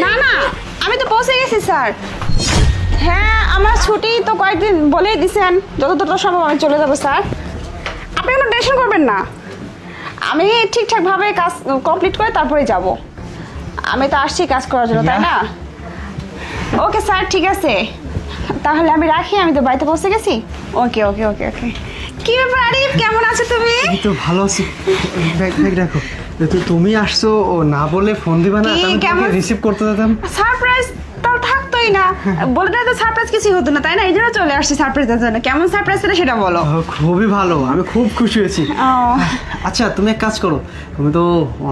না না, আমি তো পৌঁছে গেছি স্যার। হ্যাঁ, আমার ছুটি তো কয়েকদিন বলেই দিছেন, যতটা সম্ভব আমি চলে যাবো স্যার। আপনি কোনো টেনশন করবেন না, আমি ঠিকঠাকভাবে কাজ কমপ্লিট করে তারপরে যাব। আমি তো আসছি কাজ করার জন্য, তাই না? ওকে স্যার, ঠিক আছে, তাহলে আমি রাখি, আমি তো বাড়িতে পৌঁছে গেছি। ওকে ওকে ওকে ওকে। কি ব্যাপার আরিফ, কেমন আছো তুমি? এই তো ভালো আছি। ব্যাগ রাখো। তুমি আসছো ও না বলে ফোন দিবা না, আমি তোমাকে রিসিভ করতে দিতাম। সারপ্রাইজ তাও থাকতোই না, বলে দিলে তো সারপ্রাইজ কিছু হতো না, তাই না? এই জন্য চলে আসছি সারপ্রাইজের জন্য। কেমন সারপ্রাইজ ছিল সেটা বলো। খুবই ভালো, আমি খুব খুশি হয়েছি। আচ্ছা তুমি এক কাজ করো, তুমি তো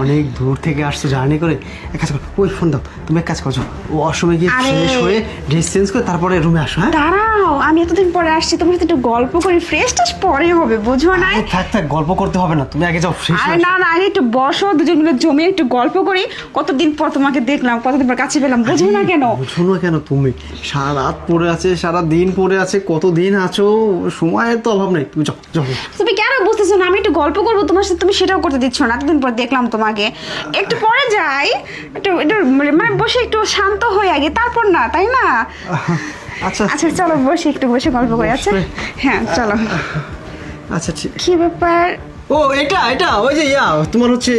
অনেক দূর থেকে আসছো জার্নি করে, এক কাজ করো, ওই ফোন দাও, তুমি এক কাজ করছো, ও অসময়ে গিয়ে ফ্রেশ হয়ে ড্রেস চেঞ্জ করে তারপরে রুমে আসো। হ্যাঁ দাঁড়াও, আমি এতদিন পরে আসছি, তোমার সাথে একটু গল্প করি, ফ্রেশ টাশ পরে হবে, বুঝো না? থাক থাক, গল্প করতে হবে না, তুমি আগে যাও ফ্রেশ হয়ে। আরে না না, আগে একটু বসো, দুজন মিলে জমিয়ে একটু গল্প করি। কতদিন পর তোমাকে দেখলাম, কতদিন পর কাছে পেলাম, বুঝো না কেন? বুঝো না কেন? তুমি সারা রাত পড়ে আছে, সারা দিন পড়ে আছে, কতদিন আছো, সময়ের তো অভাব নেই, তুমি যাও যাও। তুমি কেন বুঝতেছো না? আমি একটু গল্প করবো তোমার সাথে, তুমি সেটাও করতে দিচ্ছ না। এতদিন পর দেখলাম তোমাকে, একটু পরে যাই, একটু একটু মানে বসে একটু শান্ত হয়ে আগে, তারপর না, তাই না? আচ্ছা আচ্ছা চলো বসে একটু বসে গল্প করি। আচ্ছা হ্যাঁ চলো। আচ্ছা ঠিক। কি ব্যাপার? ও এটা ওই যে তোমার হচ্ছে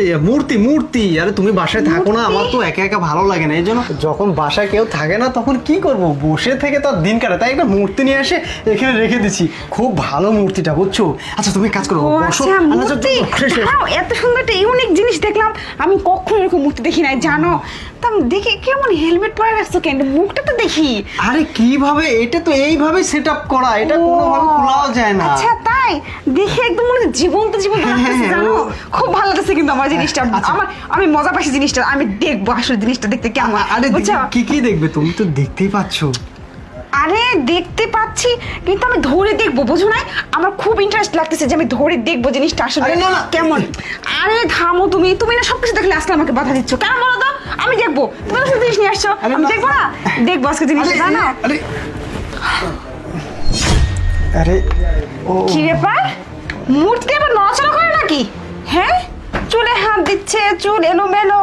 মূর্তি। আরে তুমি বাসায় থাকো না, আমার তো একা একা ভালো লাগে না, এই জন্য যখন বাসায় কেউ থাকে না তখন কি করব, বসে থেকে তো আর দিন কাটে, তাই একটা মূর্তি নিয়ে এসে এখানে রেখে দিছি। খুব ভালো মূর্তিটা, বুঝছো? আচ্ছা তুমি কাজ করো, বসো। এত সুন্দর একটা ইউনিক জিনিস দেখলাম, আমি কখনো এরকম মূর্তি দেখি নাই, জানো? তা দেখে কেমন হেলমেট পরে রাখছো কেন? মুখটা তো দেখি। আরে কিভাবে, এটা তো এইভাবে সেট আপ করা, এটা কোনোভাবে খোলাও যায় না। আচ্ছা তাই? দেখে একদম মনে জীবন্ত লাগতেছে, জানো? খুব ভালো লাগছে কিন্তু আমার জিনিসটা, আমি মজা পাইছি জিনিসটা। আমি দেখবো আসলে জিনিসটা দেখতে কেমন। আরে কি দেখবে, তুমি তো দেখতেই পাচ্ছো। আরে দেখতে পাচ্ছি, কিন্তু আমি ধরে দেখবো, বুঝো না? আমার খুব ইন্টারেস্ট লাগতেছে যে আমি ধরে দেখবো জিনিসটা আসলে কেমন। আরে থামো, তুমি না সবকিছু দেখলে আজকে আমাকে বাধা দিচ্ছ কেন বলো তো? আমি দেখবো, তুমি তো জিনিস নিয়ে আসছো, আমি দেখবো না? দেখবো আজকে জিনিসটা, জানো? আরে কি ব্যাপার, মূর্তি আবার নড়াচড়া করে নাকি? হ্যাঁ, চুলে হাত দিচ্ছে, চুল এলোমেলো।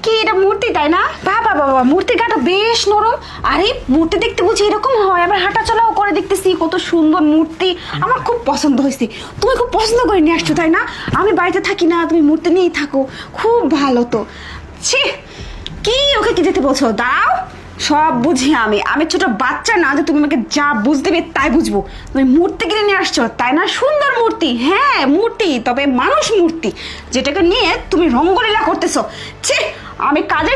কি এটা মূর্তি, তাই না? বাবা বাবা, মূর্তির গাটা বেশ নরম। আরে মূর্তি দেখতে বুঝি এরকম হয়? আবার হাঁটা চলাও করে, দেখতেছি কত সুন্দর মূর্তি, আমার খুব পছন্দ হয়েছে। তুমি খুব পছন্দ করে নিয়ে আসছো, তাই না? আমি বাড়িতে থাকি না, তুমি মূর্তি নিয়েই থাকো, খুব ভালো তো। ছি, কি ওকে কি যেতে বলছো? দাও, সব বুঝি আমি ছোট বাচ্চা না যে তুমি আমাকে যা বুঝ দেবে তাই বুঝবো। তুমি মূর্তি কিনে নিয়ে আসছো, তাই না? সুন্দর মূর্তি, হ্যাঁ মূর্তি, তবে মানুষ মূর্তি, যেটাকে নিয়ে তুমি রঙ্গলীলা করতেছো। ছি, আমি কাজে